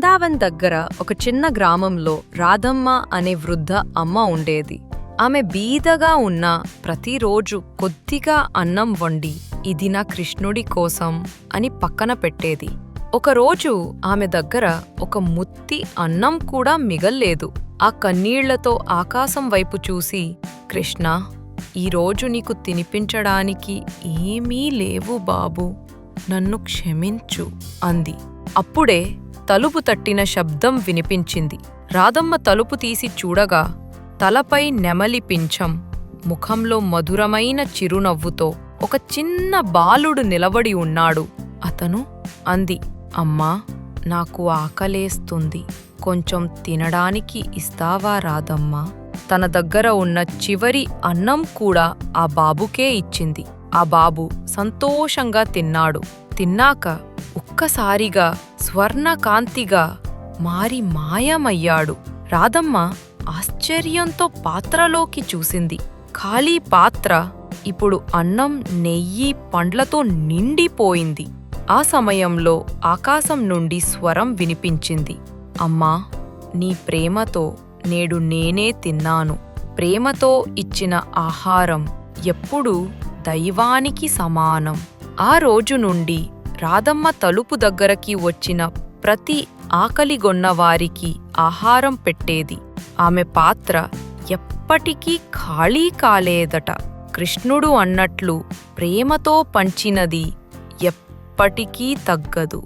బృందావన్ దగ్గర ఒక చిన్న గ్రామంలో రాధమ్మ అనే వృద్ధ అమ్మ ఉండేది. ఆమె బీదగా ఉన్నా ప్రతిరోజు కొద్దిగా అన్నం వండి ఇది నా కృష్ణుడి కోసం అని పక్కన పెట్టేది. ఒకరోజు ఆమె దగ్గర ఒక ముత్తి అన్నం కూడా మిగల్లేదు. ఆ కన్నీళ్లతో ఆకాశం వైపు చూసి, కృష్ణ, ఈరోజు నీకు తినిపించడానికి ఏమీ లేవు బాబూ, నన్ను క్షమించు అంది. అప్పుడే తలుపు తట్టిన శబ్దం వినిపించింది. రాధమ్మ తలుపు తీసి చూడగా తలపై నెమలి పింఛం, ముఖంలో మధురమైన చిరునవ్వుతో ఒక చిన్న బాలుడు నిలబడి ఉన్నాడు. అతను అంది, అమ్మా, నాకు ఆకలేస్తుంది, కొంచెం తినడానికి ఇస్తావా రాధమ్మా? తన దగ్గర ఉన్న చివరి అన్నం కూడా ఆ బాబుకే ఇచ్చింది. ఆ బాబు సంతోషంగా తిన్నాడు. తిన్నాక ఒక్కసారిగా స్వర్ణకాంతిగా మారి మాయమయ్యాడు. రాధమ్మ ఆశ్చర్యంతో పాత్రలోకి చూసింది. ఖాళీ పాత్ర ఇప్పుడు అన్నం, నెయ్యి, పండ్లతో నిండిపోయింది. ఆ సమయంలో ఆకాశం నుండి స్వరం వినిపించింది, అమ్మా, నీ ప్రేమతో నేడు నేనే తిన్నాను. ప్రేమతో ఇచ్చిన ఆహారం ఎప్పుడూ దైవానికి సమానం. ఆ రోజు నుండి రాధమ్మ తలుపు దగ్గరకి వచ్చిన ప్రతి ఆకలిగొన్నవారికి ఆహారం పెట్టేది. ఆమె పాత్ర ఎప్పటికీ ఖాళీ కాలేదట. కృష్ణుడు అన్నట్లు ప్రేమతో పంచినది ఎప్పటికీ తగ్గదు.